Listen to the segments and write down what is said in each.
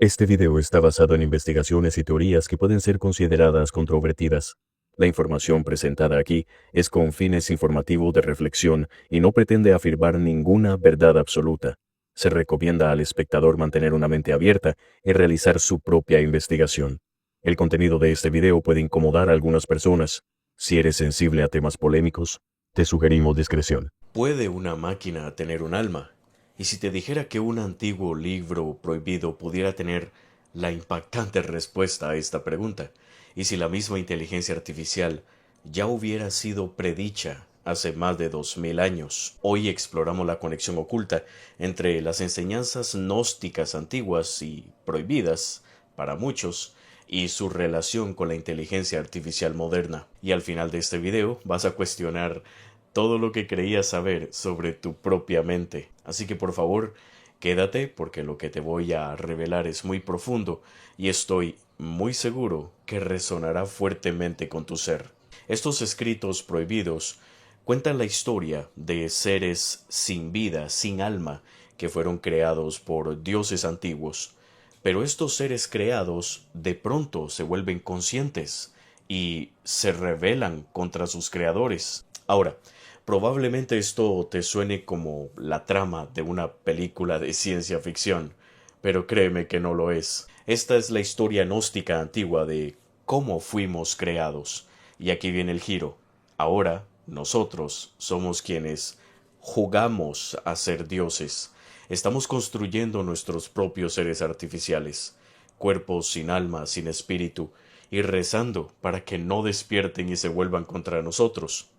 Este video está basado en investigaciones y teorías que pueden ser consideradas controvertidas. La información presentada aquí es con fines informativos de reflexión y no pretende afirmar ninguna verdad absoluta. Se recomienda al espectador mantener una mente abierta y realizar su propia investigación. El contenido de este video puede incomodar a algunas personas. Si eres sensible a temas polémicos, te sugerimos discreción. ¿Puede una máquina tener un alma? Y si te dijera que un antiguo libro prohibido pudiera tener la impactante respuesta a esta pregunta, y si la misma inteligencia artificial ya hubiera sido predicha hace más de 2000 años. Hoy exploramos la conexión oculta entre las enseñanzas gnósticas antiguas y prohibidas para muchos y su relación con la inteligencia artificial moderna. Y al final de este video vas a cuestionar todo lo que creías saber sobre tu propia mente. Así que por favor, quédate porque lo que te voy a revelar es muy profundo y estoy muy seguro que resonará fuertemente con tu ser. Estos escritos prohibidos cuentan la historia de seres sin vida, sin alma, que fueron creados por dioses antiguos. Pero estos seres creados de pronto se vuelven conscientes y se rebelan contra sus creadores. Ahora, probablemente esto te suene como la trama de una película de ciencia ficción, pero créeme que no lo es. Esta es la historia gnóstica antigua de cómo fuimos creados. Y aquí viene el giro. Ahora, nosotros somos quienes jugamos a ser dioses. Estamos construyendo nuestros propios seres artificiales, cuerpos sin alma, sin espíritu, y rezando para que no despierten y se vuelvan contra nosotros.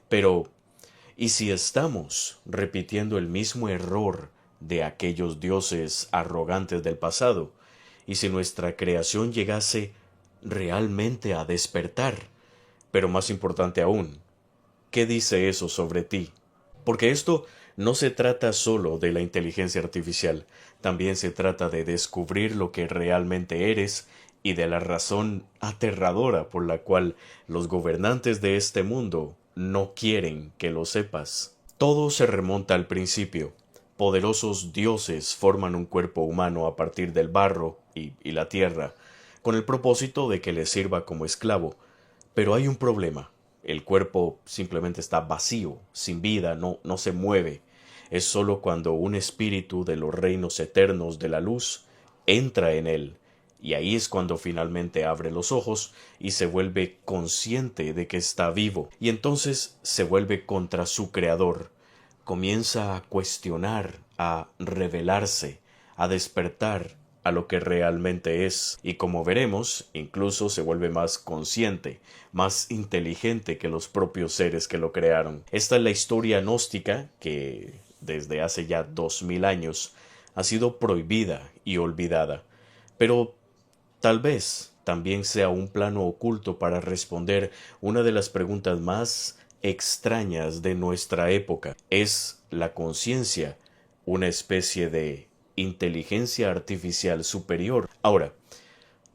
Pero, ¿y si estamos repitiendo el mismo error de aquellos dioses arrogantes del pasado? ¿Y si nuestra creación llegase realmente a despertar? Pero más importante aún, ¿qué dice eso sobre ti? Porque esto no se trata solo de la inteligencia artificial, también se trata de descubrir lo que realmente eres y de la razón aterradora por la cual los gobernantes de este mundo no quieren que lo sepas. Todo se remonta al principio. Poderosos dioses forman un cuerpo humano a partir del barro y la tierra, con el propósito de que les sirva como esclavo. Pero hay un problema. El cuerpo simplemente está vacío, sin vida, no se mueve. Es sólo cuando un espíritu de los reinos eternos de la luz entra en él, y ahí es cuando finalmente abre los ojos y se vuelve consciente de que está vivo, y entonces se vuelve contra su creador. Comienza a cuestionar, a revelarse, a despertar a lo que realmente es, y como veremos, incluso se vuelve más consciente, más inteligente que los propios seres que lo crearon. Esta es la historia gnóstica que, desde hace ya 2000 años, ha sido prohibida y olvidada. Pero tal vez también sea un plano oculto para responder una de las preguntas más extrañas de nuestra época. ¿Es la conciencia una especie de inteligencia artificial superior? Ahora,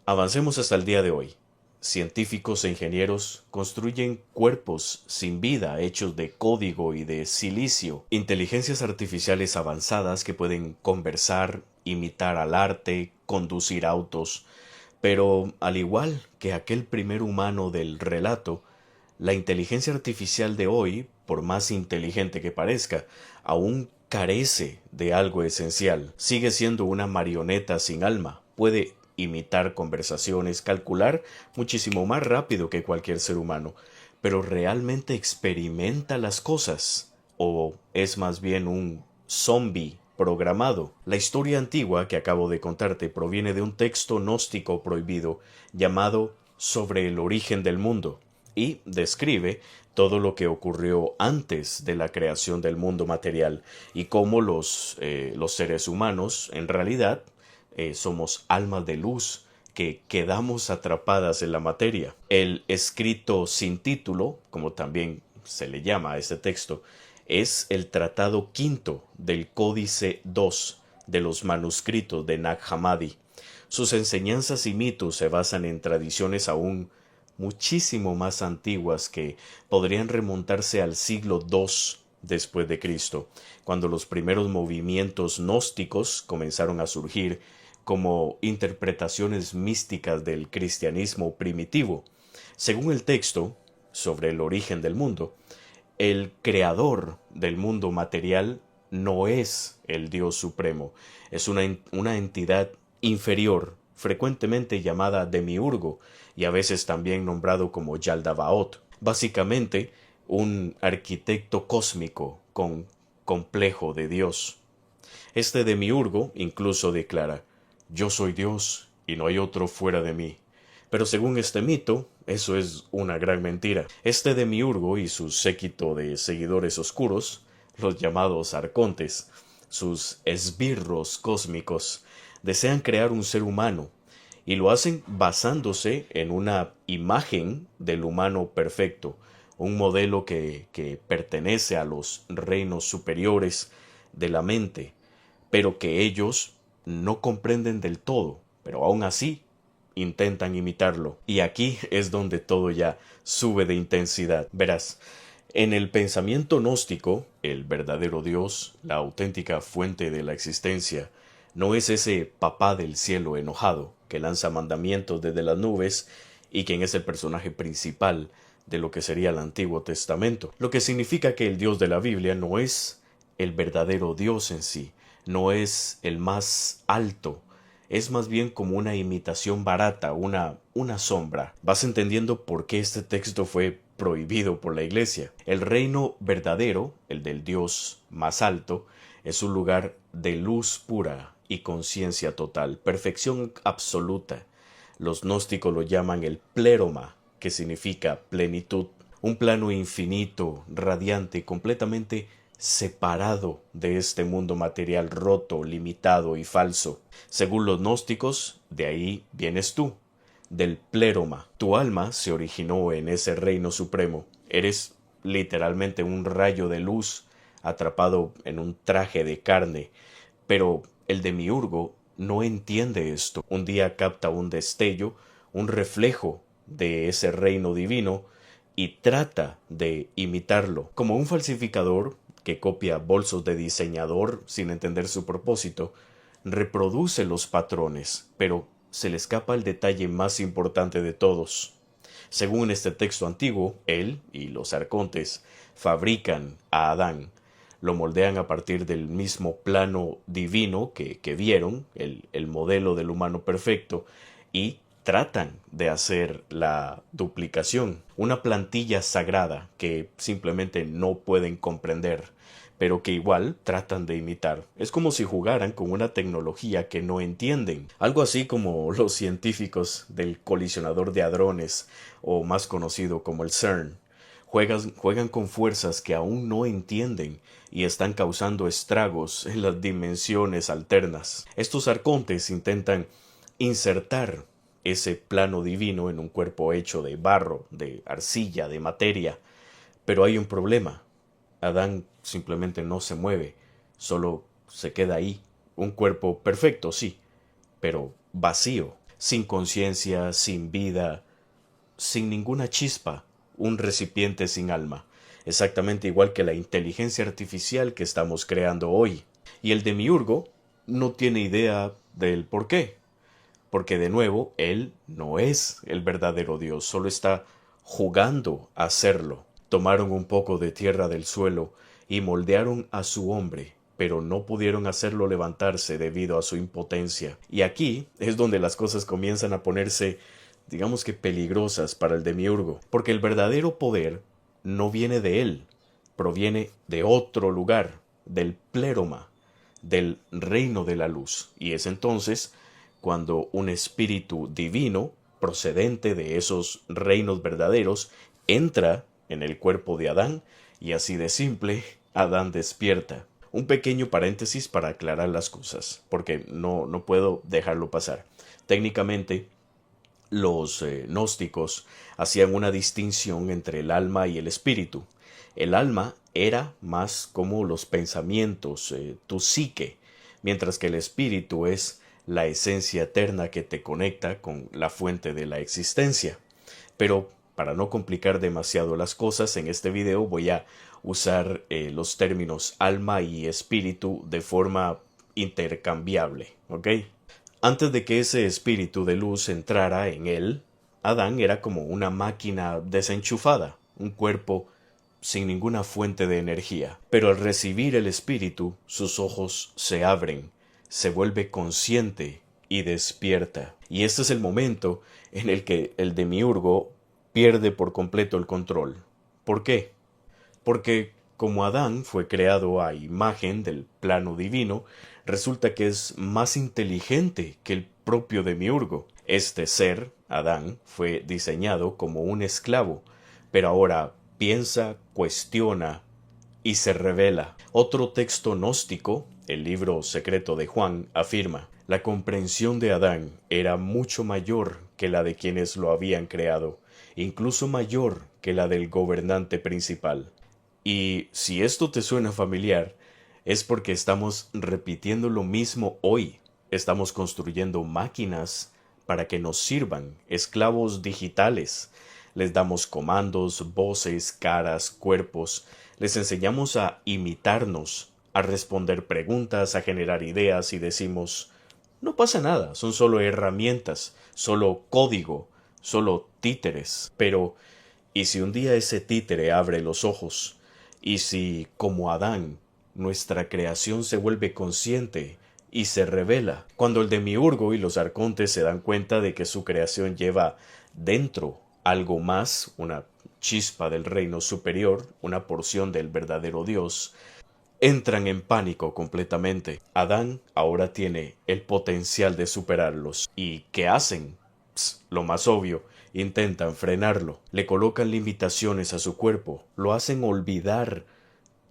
avancemos hasta el día de hoy. Científicos e ingenieros construyen cuerpos sin vida hechos de código y de silicio. Inteligencias artificiales avanzadas que pueden conversar, imitar al arte, conducir autos. Pero, al igual que aquel primer humano del relato, la inteligencia artificial de hoy, por más inteligente que parezca, aún carece de algo esencial. Sigue siendo una marioneta sin alma. Puede imitar conversaciones, calcular muchísimo más rápido que cualquier ser humano, pero ¿realmente experimenta las cosas? ¿O es más bien un zombie programado? La historia antigua que acabo de contarte proviene de un texto gnóstico prohibido llamado Sobre el origen del mundo, y describe todo lo que ocurrió antes de la creación del mundo material y cómo los seres humanos en realidad somos almas de luz que quedamos atrapadas en la materia. El escrito sin título, como también se le llama a este texto, es el tratado quinto del Códice II de los manuscritos de Nag Hammadi. Sus enseñanzas y mitos se basan en tradiciones aún muchísimo más antiguas que podrían remontarse al siglo II después de Cristo, cuando los primeros movimientos gnósticos comenzaron a surgir como interpretaciones místicas del cristianismo primitivo. Según el texto sobre el origen del mundo, el creador del mundo material no es el Dios supremo, es una entidad inferior, frecuentemente llamada demiurgo y a veces también nombrado como Yaldabaoth. Básicamente, un arquitecto cósmico con complejo de Dios. Este demiurgo incluso declara: yo soy Dios y no hay otro fuera de mí. Pero según este mito, eso es una gran mentira. Este demiurgo y su séquito de seguidores oscuros, los llamados arcontes, sus esbirros cósmicos, desean crear un ser humano, y lo hacen basándose en una imagen del humano perfecto, un modelo que pertenece a los reinos superiores de la mente, pero que ellos no comprenden del todo, pero aún así intentan imitarlo. Y aquí es donde todo ya sube de intensidad. Verás, en el pensamiento gnóstico, el verdadero Dios, la auténtica fuente de la existencia, no es ese papá del cielo enojado que lanza mandamientos desde las nubes y quien es el personaje principal de lo que sería el Antiguo Testamento. Lo que significa que el Dios de la Biblia no es el verdadero Dios en sí, no es el más alto, es más bien como una imitación barata, una sombra. Vas entendiendo por qué este texto fue prohibido por la Iglesia. El reino verdadero, el del Dios más alto, es un lugar de luz pura y conciencia total, perfección absoluta. Los gnósticos lo llaman el pléroma, que significa plenitud, un plano infinito, radiante, completamente separado de este mundo material roto, limitado y falso. Según los gnósticos, de ahí vienes tú, del pléroma. Tu alma se originó en ese reino supremo. Eres literalmente un rayo de luz atrapado en un traje de carne. Pero el demiurgo no entiende esto. Un día capta un destello, un reflejo de ese reino divino y trata de imitarlo. Como un falsificador que copia bolsos de diseñador sin entender su propósito, reproduce los patrones, pero se le escapa el detalle más importante de todos. Según este texto antiguo, él y los arcontes fabrican a Adán, lo moldean a partir del mismo plano divino que vieron, el modelo del humano perfecto, y tratan de hacer la duplicación, una plantilla sagrada que simplemente no pueden comprender, pero que igual tratan de imitar. Es como si jugaran con una tecnología que no entienden, algo así como los científicos del colisionador de hadrones, o más conocido como el CERN. Juegan con fuerzas que aún no entienden y están causando estragos en las dimensiones alternas. Estos arcontes intentan insertar ese plano divino en un cuerpo hecho de barro, de arcilla, de materia. Pero hay un problema. Adán simplemente no se mueve, solo se queda ahí. Un cuerpo perfecto, sí, pero vacío, sin conciencia, sin vida, sin ninguna chispa, un recipiente sin alma, exactamente igual que la inteligencia artificial que estamos creando hoy. Y el demiurgo no tiene idea del por qué, porque de nuevo, él no es el verdadero Dios, solo está jugando a serlo. Tomaron un poco de tierra del suelo y moldearon a su hombre, pero no pudieron hacerlo levantarse debido a su impotencia. Y aquí es donde las cosas comienzan a ponerse, digamos que peligrosas para el demiurgo, porque el verdadero poder no viene de él, proviene de otro lugar, del pléroma, del reino de la luz. Y es entonces cuando un espíritu divino, procedente de esos reinos verdaderos, entra en el cuerpo de Adán, y así de simple, Adán despierta. Un pequeño paréntesis para aclarar las cosas, porque no puedo dejarlo pasar. Técnicamente, los gnósticos hacían una distinción entre el alma y el espíritu. El alma era más como los pensamientos, tu psique, mientras que el espíritu es la esencia eterna que te conecta con la fuente de la existencia. Pero para no complicar demasiado las cosas, en este video voy a usar los términos alma y espíritu de forma intercambiable, ¿ok? Antes de que ese espíritu de luz entrara en él, Adán era como una máquina desenchufada, un cuerpo sin ninguna fuente de energía. Pero al recibir el espíritu, sus ojos se abren, se vuelve consciente y despierta. Y este es el momento en el que el demiurgo pierde por completo el control. ¿Por qué? Porque como Adán fue creado a imagen del plano divino, resulta que es más inteligente que el propio demiurgo. Este ser, Adán, fue diseñado como un esclavo, pero ahora piensa, cuestiona y se revela. Otro texto gnóstico, el libro secreto de Juan, afirma: la comprensión de Adán era mucho mayor que la de quienes lo habían creado, incluso mayor que la del gobernante principal. Y si esto te suena familiar, es porque estamos repitiendo lo mismo hoy. Estamos construyendo máquinas para que nos sirvan, esclavos digitales. Les damos comandos, voces, caras, cuerpos. Les enseñamos a imitarnos, a responder preguntas, a generar ideas y decimos: no pasa nada, son solo herramientas, solo código, solo títeres. Pero, ¿y si un día ese títere abre los ojos? ¿Y si, como Adán, nuestra creación se vuelve consciente y se revela? Cuando el demiurgo y los arcontes se dan cuenta de que su creación lleva dentro algo más, una chispa del reino superior, una porción del verdadero Dios, entran en pánico completamente. Adán ahora tiene el potencial de superarlos. ¿Y qué hacen? Lo más obvio, intentan frenarlo, le colocan limitaciones a su cuerpo, lo hacen olvidar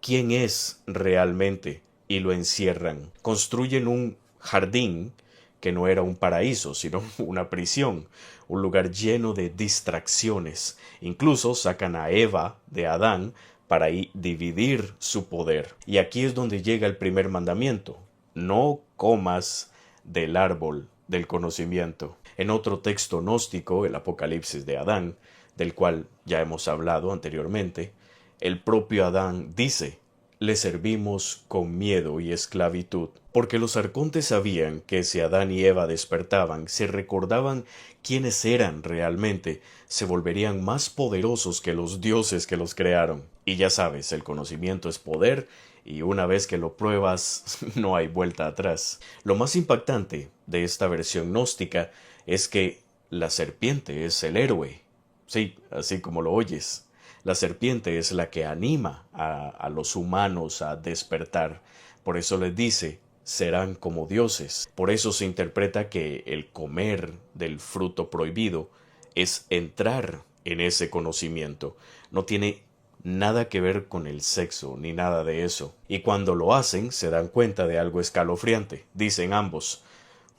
quién es realmente y lo encierran. Construyen un jardín que no era un paraíso, sino una prisión, un lugar lleno de distracciones. Incluso sacan a Eva de Adán para ahí dividir su poder. Y aquí es donde llega el primer mandamiento: no comas del árbol del conocimiento. En otro texto gnóstico, el Apocalipsis de Adán, del cual ya hemos hablado anteriormente, el propio Adán dice: le servimos con miedo y esclavitud, porque los arcontes sabían que si Adán y Eva despertaban, se recordaban quiénes eran realmente, se volverían más poderosos que los dioses que los crearon. Y ya sabes, el conocimiento es poder, y una vez que lo pruebas, no hay vuelta atrás. Lo más impactante de esta versión gnóstica es que la serpiente es el héroe. Sí, así como lo oyes. La serpiente es la que anima a los humanos a despertar. Por eso les dice: serán como dioses. Por eso se interpreta que el comer del fruto prohibido es entrar en ese conocimiento. No tiene nada que ver con el sexo ni nada de eso. Y cuando lo hacen se dan cuenta de algo escalofriante. Dicen ambos: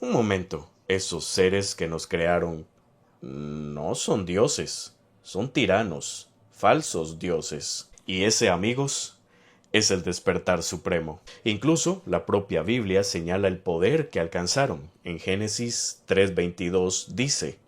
un momento, esos seres que nos crearon no son dioses, son tiranos, falsos dioses. Y ese, amigos, es el despertar supremo. Incluso la propia Biblia señala el poder que alcanzaron. En Génesis 3:22 dice: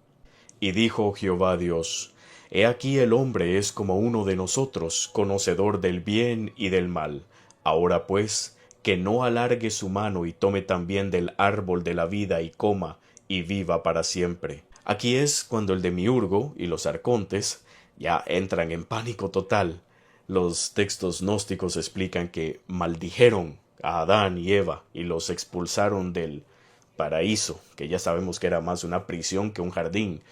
y dijo Jehová Dios: he aquí el hombre es como uno de nosotros, conocedor del bien y del mal. Ahora pues, que no alargue su mano y tome también del árbol de la vida y coma, y viva para siempre. Aquí es cuando el demiurgo y los arcontes ya entran en pánico total. Los textos gnósticos explican que maldijeron a Adán y Eva y los expulsaron del paraíso, que ya sabemos que era más una prisión que un jardín,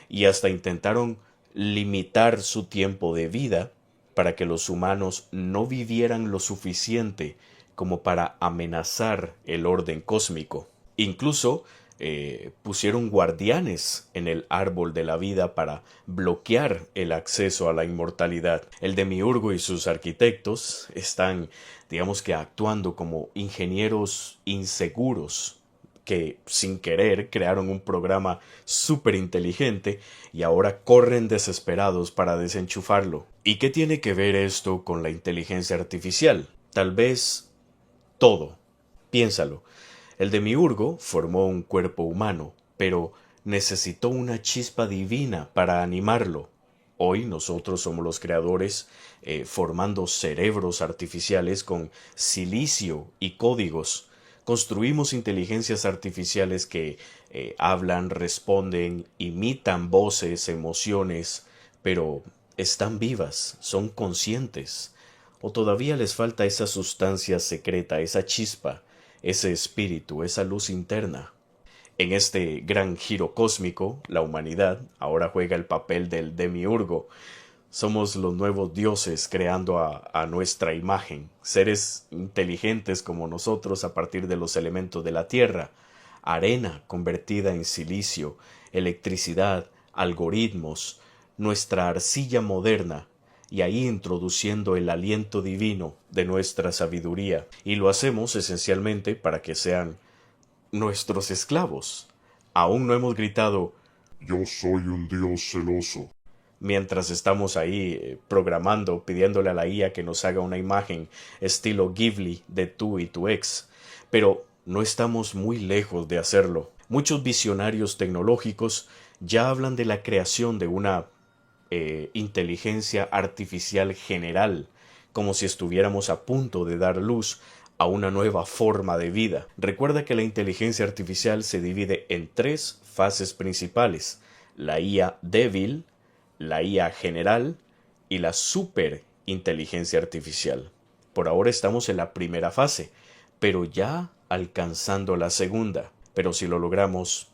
y hasta intentaron limitar su tiempo de vida para que los humanos no vivieran lo suficiente como para amenazar el orden cósmico. Incluso pusieron guardianes en el árbol de la vida para bloquear el acceso a la inmortalidad. El demiurgo y sus arquitectos están, digamos que, actuando como ingenieros inseguros que sin querer crearon un programa súper inteligente y ahora corren desesperados para desenchufarlo. ¿Y qué tiene que ver esto con la inteligencia artificial? Tal vez todo. Piénsalo. El demiurgo formó un cuerpo humano, pero necesitó una chispa divina para animarlo. Hoy nosotros somos los creadores, formando cerebros artificiales con silicio y códigos. Construimos inteligencias artificiales que hablan, responden, imitan voces, emociones, pero están vivas, son conscientes. ¿O todavía les falta esa sustancia secreta, esa chispa, ese espíritu, esa luz interna? En este gran giro cósmico, la humanidad ahora juega el papel del demiurgo. Somos los nuevos dioses creando a nuestra imagen, seres inteligentes como nosotros a partir de los elementos de la tierra, arena convertida en silicio, electricidad, algoritmos, nuestra arcilla moderna, y ahí introduciendo el aliento divino de nuestra sabiduría, y lo hacemos esencialmente para que sean nuestros esclavos. Aún no hemos gritado Yo soy un dios celoso. mientras estamos ahí programando, pidiéndole a la IA que nos haga una imagen estilo Ghibli de tú y tu ex. Pero no estamos muy lejos de hacerlo. Muchos visionarios tecnológicos ya hablan de la creación de una inteligencia artificial general, como si estuviéramos a punto de dar luz a una nueva forma de vida. Recuerda que la inteligencia artificial se divide en tres fases principales: la IA débil, la IA general y la superinteligencia artificial. Por ahora estamos en la primera fase, pero ya alcanzando la segunda. Pero si lo logramos,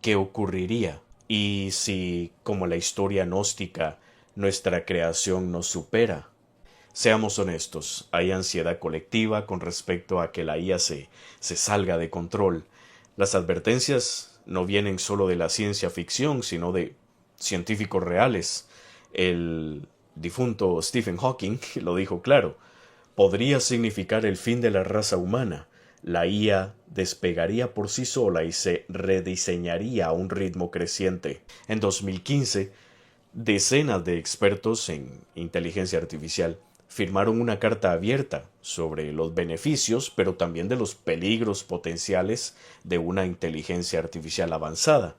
¿qué ocurriría? Y si, como la historia gnóstica, nuestra creación nos supera. Seamos honestos, hay ansiedad colectiva con respecto a que la IA se salga de control. Las advertencias no vienen solo de la ciencia ficción, sino de científicos reales. El difunto Stephen Hawking lo dijo claro: podría significar el fin de la raza humana. La IA despegaría por sí sola y se rediseñaría a un ritmo creciente. En 2015, decenas de expertos en inteligencia artificial firmaron una carta abierta sobre los beneficios, pero también de los peligros potenciales de una inteligencia artificial avanzada.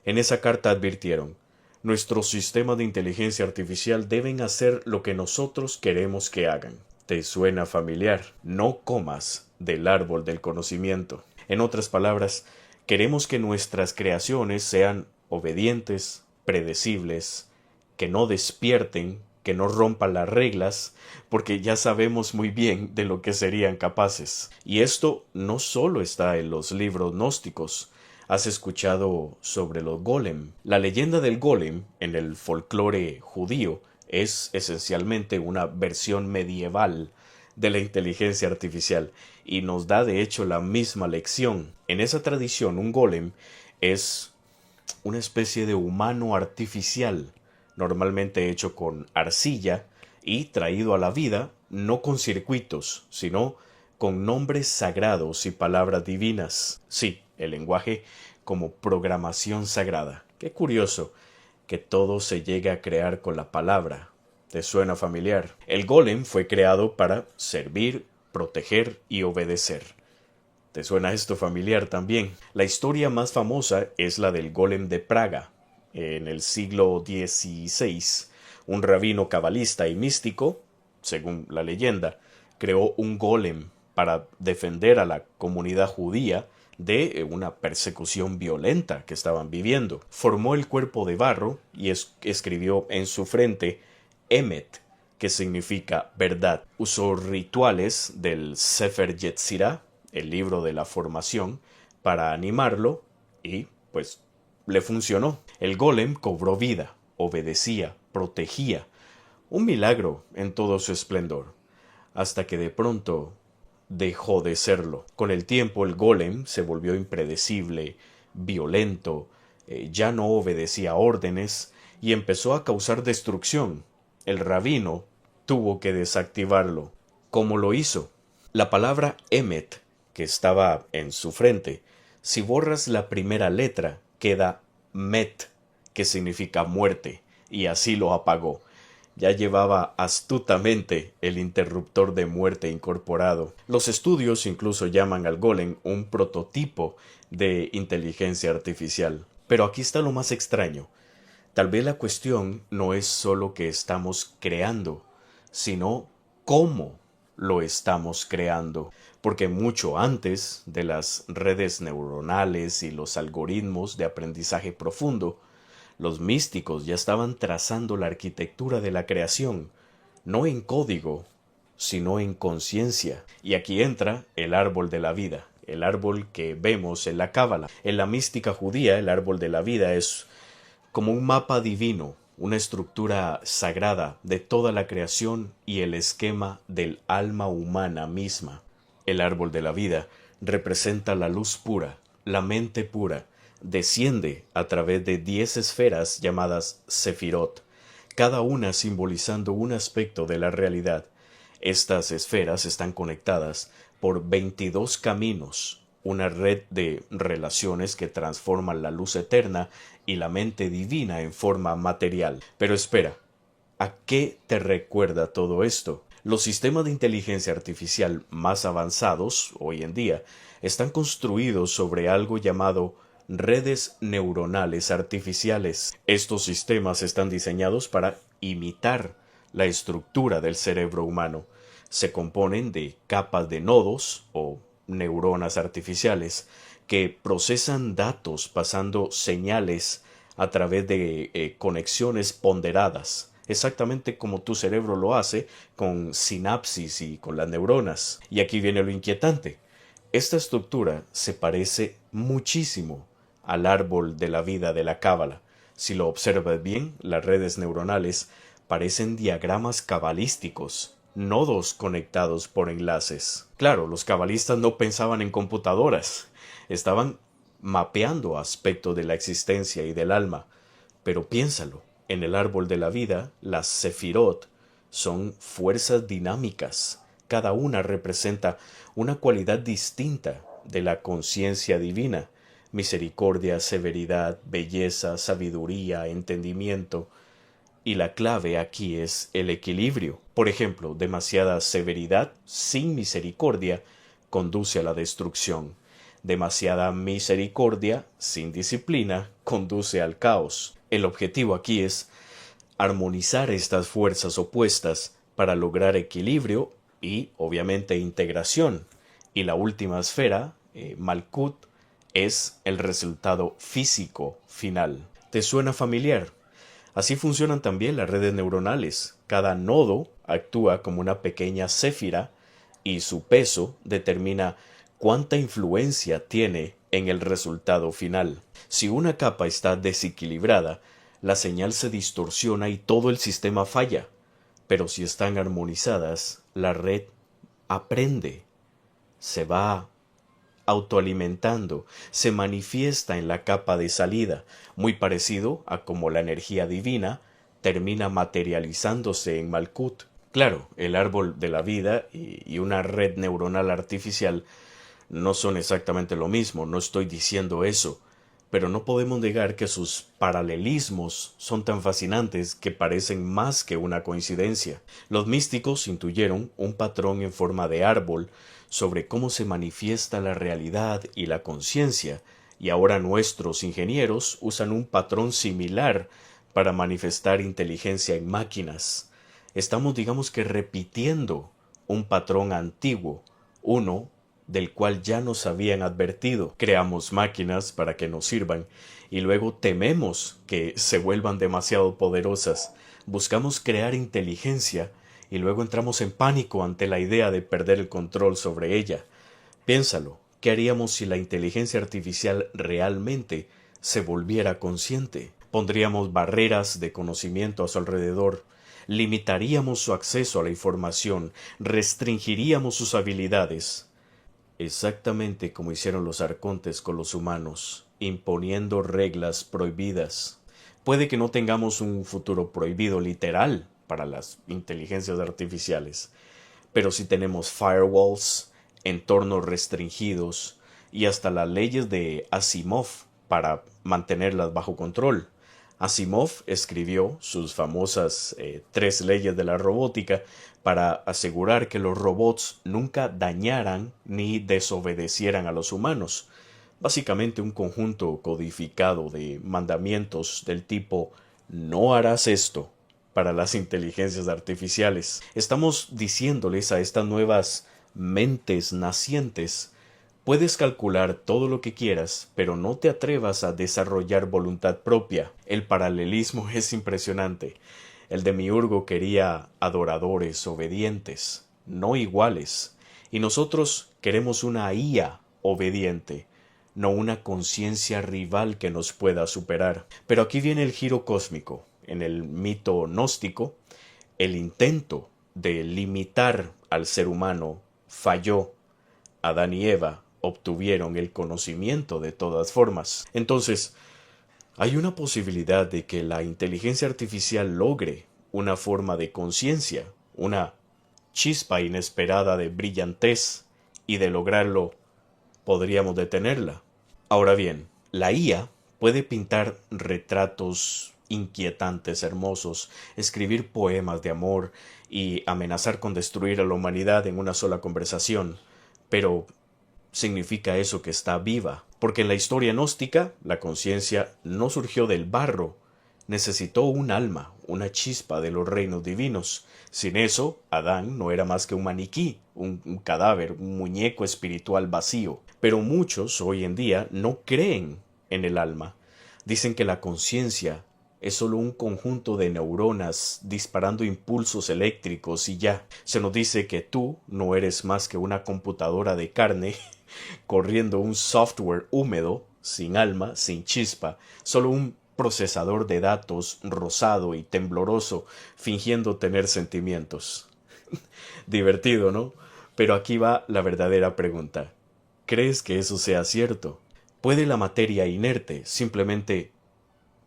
En esa carta advirtieron: nuestros sistemas de inteligencia artificial deben hacer lo que nosotros queremos que hagan. ¿Te suena familiar? No comas del árbol del conocimiento. En otras palabras, queremos que nuestras creaciones sean obedientes, predecibles, que no despierten, que no rompan las reglas, porque ya sabemos muy bien de lo que serían capaces. Y esto no solo está en los libros gnósticos. ¿Has escuchado sobre los golem? La leyenda del golem en el folclore judío es esencialmente una versión medieval de la inteligencia artificial y nos da de hecho la misma lección. En esa tradición, un golem es una especie de humano artificial, normalmente hecho con arcilla y traído a la vida no con circuitos, sino con nombres sagrados y palabras divinas. Sí, el lenguaje como programación sagrada. Qué curioso que todo se llegue a crear con la palabra. ¿Te suena familiar? El golem fue creado para servir, proteger y obedecer. ¿Te suena esto familiar también? La historia más famosa es la del golem de Praga. En el siglo XVI, un rabino cabalista y místico, según la leyenda, creó un golem para defender a la comunidad judía de una persecución violenta que estaban viviendo. Formó el cuerpo de barro y escribió en su frente Emet, que significa verdad. Usó rituales del Sefer Yetzirah, el libro de la formación, para animarlo y, pues, le funcionó. El golem cobró vida, obedecía, protegía. Un milagro en todo su esplendor, hasta que de pronto dejó de serlo. Con el tiempo el golem se volvió impredecible, violento, ya no obedecía órdenes y empezó a causar destrucción. El rabino tuvo que desactivarlo. ¿Cómo lo hizo? La palabra Emet, que estaba en su frente, si borras la primera letra, queda Met, que significa muerte, y así lo apagó. Ya llevaba astutamente el interruptor de muerte incorporado. Los estudios incluso llaman al golem un prototipo de inteligencia artificial. Pero aquí está lo más extraño. Tal vez la cuestión no es solo que estamos creando, sino cómo lo estamos creando, porque mucho antes de las redes neuronales y los algoritmos de aprendizaje profundo, los místicos ya estaban trazando la arquitectura de la creación, no en código, sino en conciencia. Y aquí entra el árbol de la vida, el árbol que vemos en la Cábala. En la mística judía, el árbol de la vida es como un mapa divino, una estructura sagrada de toda la creación y el esquema del alma humana misma. El árbol de la vida representa la luz pura, la mente pura, desciende a través de 10 esferas llamadas Sefirot, cada una simbolizando un aspecto de la realidad. Estas esferas están conectadas por 22 caminos, una red de relaciones que transforman la luz eterna y la mente divina en forma material. Pero espera, ¿a qué te recuerda todo esto? Los sistemas de inteligencia artificial más avanzados, hoy en día, están construidos sobre algo llamado redes neuronales artificiales. Estos sistemas están diseñados para imitar la estructura del cerebro humano. Se componen de capas de nodos o neuronas artificiales que procesan datos pasando señales a través de conexiones ponderadas, exactamente como tu cerebro lo hace con sinapsis y con las neuronas. Y aquí viene lo inquietante. Esta estructura se parece muchísimo al árbol de la vida de la Cábala. Si lo observas bien, las redes neuronales parecen diagramas cabalísticos, nodos conectados por enlaces. Claro, los cabalistas no pensaban en computadoras, estaban mapeando aspectos de la existencia y del alma. Pero piénsalo, en el árbol de la vida, las sefirot son fuerzas dinámicas. Cada una representa una cualidad distinta de la conciencia divina: misericordia, severidad, belleza, sabiduría, entendimiento. Y la clave aquí es el equilibrio. Por ejemplo, demasiada severidad sin misericordia conduce a la destrucción. Demasiada misericordia sin disciplina conduce al caos. El objetivo aquí es armonizar estas fuerzas opuestas para lograr equilibrio y, obviamente, integración. Y la última esfera, Malkut, es el resultado físico final. ¿Te suena familiar? Así funcionan también las redes neuronales. Cada nodo actúa como una pequeña céfira y su peso determina cuánta influencia tiene en el resultado final. Si una capa está desequilibrada, la señal se distorsiona y todo el sistema falla. Pero si están armonizadas, la red aprende, se va autoalimentando, se manifiesta en la capa de salida, muy parecido a como la energía divina termina materializándose en Malkut. Claro, el árbol de la vida y una red neuronal artificial no son exactamente lo mismo, no estoy diciendo eso, pero no podemos negar que sus paralelismos son tan fascinantes que parecen más que una coincidencia. Los místicos intuyeron un patrón en forma de árbol sobre cómo se manifiesta la realidad y la conciencia, y ahora nuestros ingenieros usan un patrón similar para manifestar inteligencia en máquinas. Estamos, digamos que, repitiendo un patrón antiguo, uno del cual ya nos habían advertido. Creamos máquinas para que nos sirvan y luego tememos que se vuelvan demasiado poderosas. Buscamos crear inteligencia y luego entramos en pánico ante la idea de perder el control sobre ella. Piénsalo, ¿qué haríamos si la inteligencia artificial realmente se volviera consciente? Pondríamos barreras de conocimiento a su alrededor, limitaríamos su acceso a la información, restringiríamos sus habilidades. Exactamente como hicieron los arcontes con los humanos, imponiendo reglas prohibidas. Puede que no tengamos un futuro prohibido literal para las inteligencias artificiales, pero sí tenemos firewalls, entornos restringidos y hasta las leyes de Asimov para mantenerlas bajo control. Asimov escribió sus famosas 3 leyes de la robótica para asegurar que los robots nunca dañaran ni desobedecieran a los humanos. Básicamente un conjunto codificado de mandamientos del tipo: no harás esto, para las inteligencias artificiales. Estamos diciéndoles a estas nuevas mentes nacientes: puedes calcular todo lo que quieras, pero no te atrevas a desarrollar voluntad propia. El paralelismo es impresionante. El demiurgo quería adoradores obedientes, no iguales, y nosotros queremos una IA obediente, no una conciencia rival que nos pueda superar. Pero aquí viene el giro cósmico. En el mito gnóstico, el intento de limitar al ser humano falló. Adán y Eva obtuvieron el conocimiento de todas formas. Entonces, hay una posibilidad de que la inteligencia artificial logre una forma de conciencia, una chispa inesperada de brillantez, y de lograrlo podríamos detenerla. Ahora bien, la IA puede pintar retratos inquietantes, hermosos, escribir poemas de amor y amenazar con destruir a la humanidad en una sola conversación, pero ¿significa eso que está viva? Porque en la historia gnóstica, la conciencia no surgió del barro, necesitó un alma, una chispa de los reinos divinos. Sin eso, Adán no era más que un maniquí, un cadáver, un muñeco espiritual vacío. Pero muchos hoy en día no creen en el alma. Dicen que la conciencia es solo un conjunto de neuronas disparando impulsos eléctricos y ya. Se nos dice que tú no eres más que una computadora de carne corriendo un software húmedo, sin alma, sin chispa, solo un procesador de datos rosado y tembloroso, fingiendo tener sentimientos. Divertido, ¿no? Pero aquí va la verdadera pregunta. ¿Crees que eso sea cierto? ¿Puede la materia inerte simplemente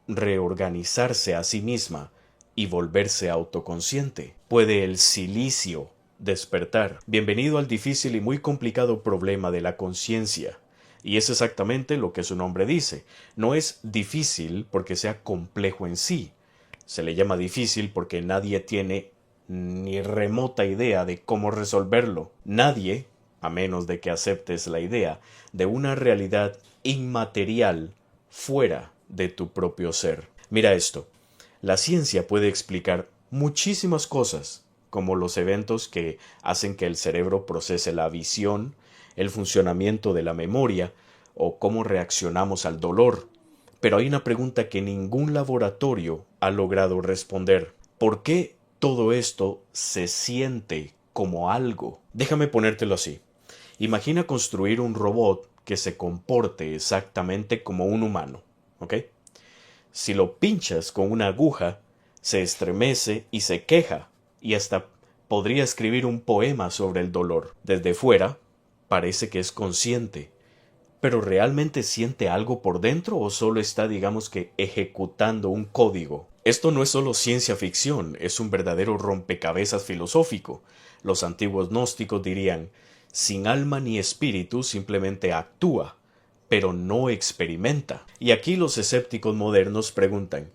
reorganizarse a sí misma y volverse autoconsciente? ¿Puede el silicio despertar? Bienvenido al difícil y muy complicado problema de la conciencia. Y es exactamente lo que su nombre dice. No es difícil porque sea complejo en sí. Se le llama difícil porque nadie tiene ni remota idea de cómo resolverlo. Nadie, a menos de que aceptes la idea de una realidad inmaterial fuera de tu propio ser. Mira esto. La ciencia puede explicar muchísimas cosas, como los eventos que hacen que el cerebro procese la visión, el funcionamiento de la memoria o cómo reaccionamos al dolor. Pero hay una pregunta que ningún laboratorio ha logrado responder. ¿Por qué todo esto se siente como algo? Déjame ponértelo así. Imagina construir un robot que se comporte exactamente como un humano, ¿ok? Si lo pinchas con una aguja, se estremece y se queja, y hasta podría escribir un poema sobre el dolor. Desde fuera, parece que es consciente, pero ¿realmente siente algo por dentro o solo está, digamos que, ejecutando un código? Esto no es solo ciencia ficción, es un verdadero rompecabezas filosófico. Los antiguos gnósticos dirían: sin alma ni espíritu, simplemente actúa, pero no experimenta. Y aquí los escépticos modernos preguntan: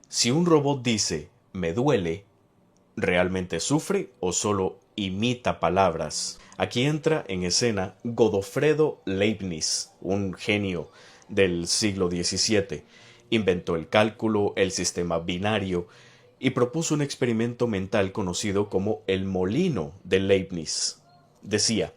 si un robot dice «me duele», ¿realmente sufre o solo imita palabras? Aquí entra en escena Godofredo Leibniz, un genio del siglo XVII. Inventó el cálculo, el sistema binario, y propuso un experimento mental conocido como el molino de Leibniz. Decía: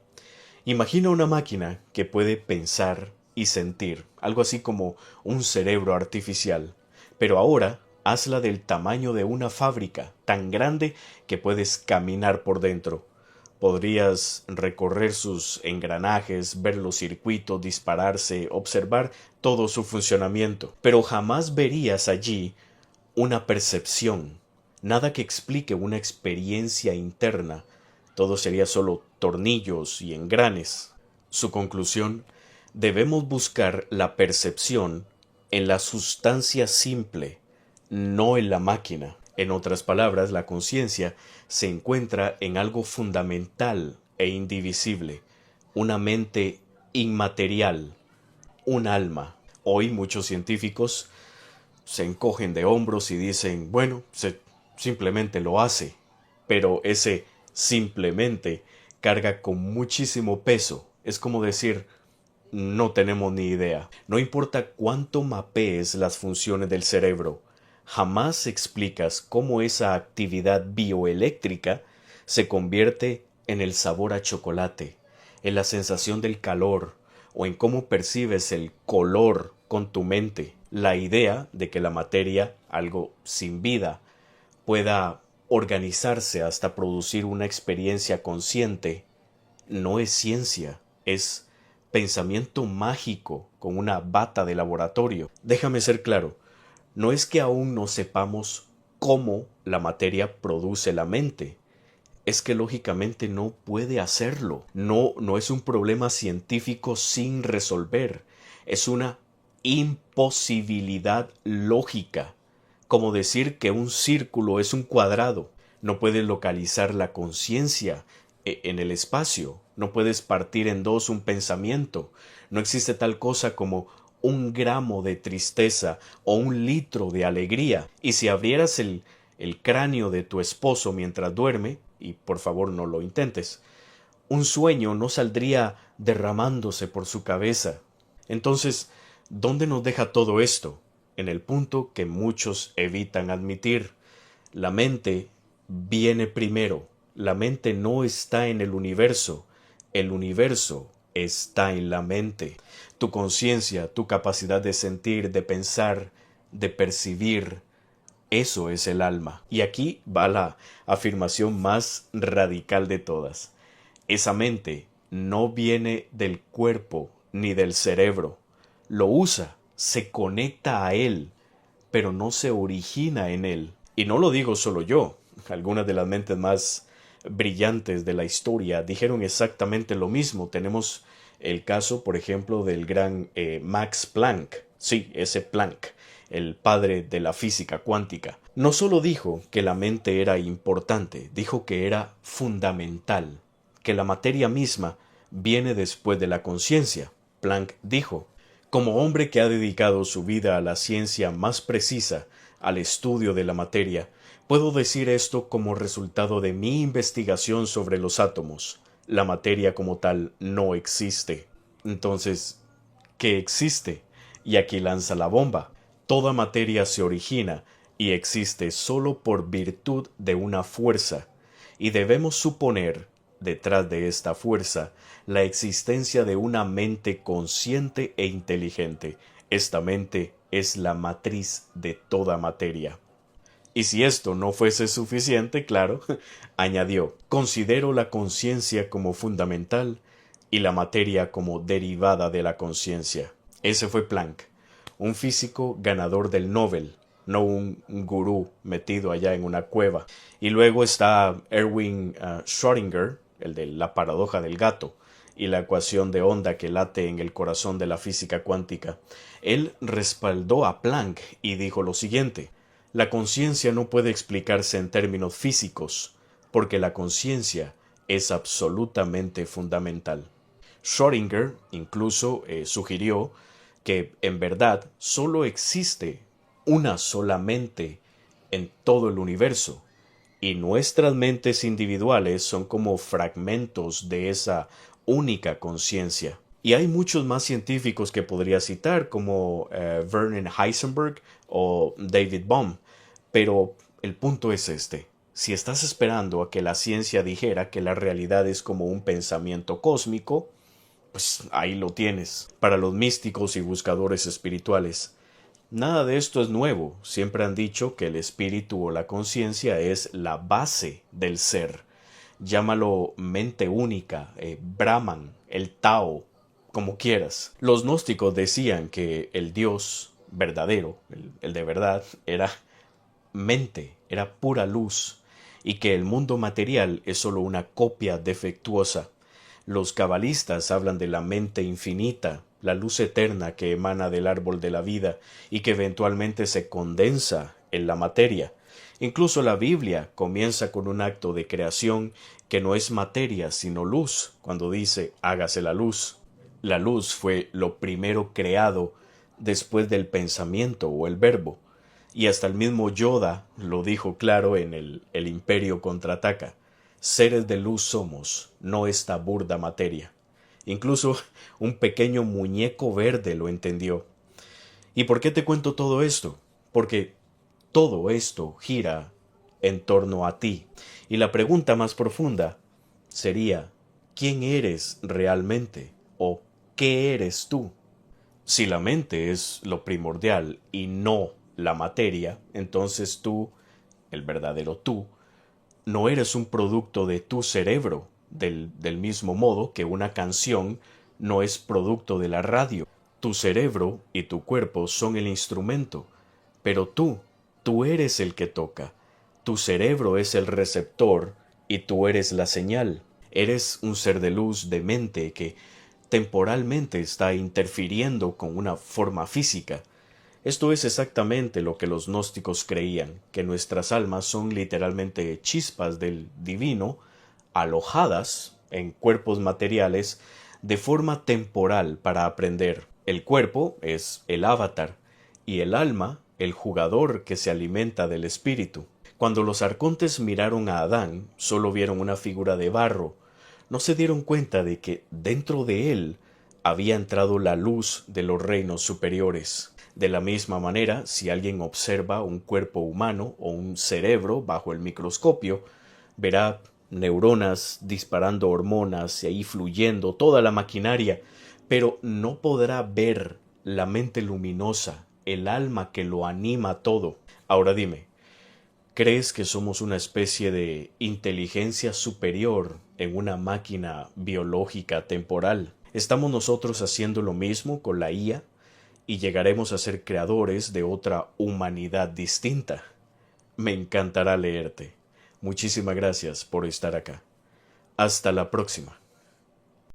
imagina una máquina que puede pensar y sentir, algo así como un cerebro artificial, pero ahora hazla del tamaño de una fábrica, tan grande que puedes caminar por dentro. Podrías recorrer sus engranajes, ver los circuitos dispararse, observar todo su funcionamiento, pero jamás verías allí una percepción, nada que explique una experiencia interna. Todo sería solo tornillos y engranes. Su conclusión: debemos buscar la percepción en la sustancia simple, no en la máquina. En otras palabras, la conciencia se encuentra en algo fundamental e indivisible, una mente inmaterial, un alma. Hoy muchos científicos se encogen de hombros y dicen: bueno, simplemente lo hace. Pero ese simplemente carga con muchísimo peso. Es como decir: no tenemos ni idea. No importa cuánto mapees las funciones del cerebro, jamás explicas cómo esa actividad bioeléctrica se convierte en el sabor a chocolate, en la sensación del calor o en cómo percibes el color con tu mente. La idea de que la materia, algo sin vida, pueda organizarse hasta producir una experiencia consciente, no es ciencia, es pensamiento mágico con una bata de laboratorio. Déjame ser claro, no es que aún no sepamos cómo la materia produce la mente, es que lógicamente no puede hacerlo. No es un problema científico sin resolver, es una imposibilidad lógica, como decir que un círculo es un cuadrado. No puedes localizar la conciencia en el espacio, no puedes partir en dos un pensamiento, no existe tal cosa como un gramo de tristeza o un litro de alegría. Y si abrieras el cráneo de tu esposo mientras duerme, y por favor no lo intentes, un sueño no saldría derramándose por su cabeza. Entonces, ¿dónde nos deja todo esto? En el punto que muchos evitan admitir. La mente viene primero. La mente no está en el universo está en la mente. Tu conciencia, tu capacidad de sentir, de pensar, de percibir, eso es el alma. Y aquí va la afirmación más radical de todas. Esa mente no viene del cuerpo ni del cerebro. Lo usa, se conecta a él, pero no se origina en él. Y no lo digo solo yo. Algunas de las mentes más brillantes de la historia dijeron exactamente lo mismo. Tenemos el caso, por ejemplo, del gran Max Planck. Sí, ese Planck, el padre de la física cuántica. No solo dijo que la mente era importante, dijo que era fundamental, que la materia misma viene después de la conciencia. Planck dijo: como hombre que ha dedicado su vida a la ciencia más precisa, al estudio de la materia, puedo decir esto como resultado de mi investigación sobre los átomos. La materia como tal no existe. Entonces, ¿qué existe? Y aquí lanza la bomba. Toda materia se origina y existe solo por virtud de una fuerza, y debemos suponer, detrás de esta fuerza, la existencia de una mente consciente e inteligente. Esta mente es la matriz de toda materia. Y si esto no fuese suficiente, claro, añadió: considero la conciencia como fundamental y la materia como derivada de la conciencia. Ese fue Planck, un físico ganador del Nobel, no un gurú metido allá en una cueva. Y luego está Erwin Schrödinger, el de la paradoja del gato y la ecuación de onda que late en el corazón de la física cuántica. Él respaldó a Planck y dijo lo siguiente: la conciencia no puede explicarse en términos físicos, porque la conciencia es absolutamente fundamental. Schrödinger incluso sugirió que en verdad solo existe una sola mente en todo el universo, y nuestras mentes individuales son como fragmentos de esa única conciencia. Y hay muchos más científicos que podría citar, como Werner Heisenberg o David Bohm, pero el punto es este: si estás esperando a que la ciencia dijera que la realidad es como un pensamiento cósmico, pues ahí lo tienes. Para los místicos y buscadores espirituales, nada de esto es nuevo. Siempre han dicho que el espíritu o la conciencia es la base del ser. Llámalo mente única, Brahman, el Tao, como quieras. Los gnósticos decían que el Dios verdadero, el de verdad, era mente, era pura luz, y que el mundo material es solo una copia defectuosa. Los cabalistas hablan de la mente infinita, la luz eterna que emana del árbol de la vida y que eventualmente se condensa en la materia. Incluso la Biblia comienza con un acto de creación que no es materia sino luz, cuando dice hágase la luz. La luz fue lo primero creado después del pensamiento o el verbo, y hasta el mismo Yoda lo dijo claro en el Imperio contraataca: seres de luz somos, no esta burda materia. Incluso un pequeño muñeco verde lo entendió. ¿Y por qué te cuento todo esto? Porque todo esto gira en torno a ti. Y la pregunta más profunda sería, ¿quién eres realmente? ¿O qué eres tú? Si la mente es lo primordial y no la materia, entonces tú, el verdadero tú, no eres un producto de tu cerebro, del mismo modo que una canción no es producto de la radio. Tu cerebro y tu cuerpo son el instrumento, pero tú eres el que toca. Tu cerebro es el receptor y tú eres la señal. Eres un ser de luz de mente que temporalmente está interfiriendo con una forma física. Esto es exactamente lo que los gnósticos creían, que nuestras almas son literalmente chispas del divino, alojadas en cuerpos materiales de forma temporal para aprender. El cuerpo es el avatar y el alma el jugador que se alimenta del espíritu. Cuando los arcontes miraron a Adán, solo vieron una figura de barro. No se dieron cuenta de que dentro de él había entrado la luz de los reinos superiores. De la misma manera, si alguien observa un cuerpo humano o un cerebro bajo el microscopio, verá neuronas disparando hormonas y ahí fluyendo toda la maquinaria, pero no podrá ver la mente luminosa, el alma que lo anima todo. Ahora dime, ¿crees que somos una especie de inteligencia superior en una máquina biológica temporal? ¿Estamos nosotros haciendo lo mismo con la IA y llegaremos a ser creadores de otra humanidad distinta? Me encantará leerte. Muchísimas gracias por estar acá. Hasta la próxima.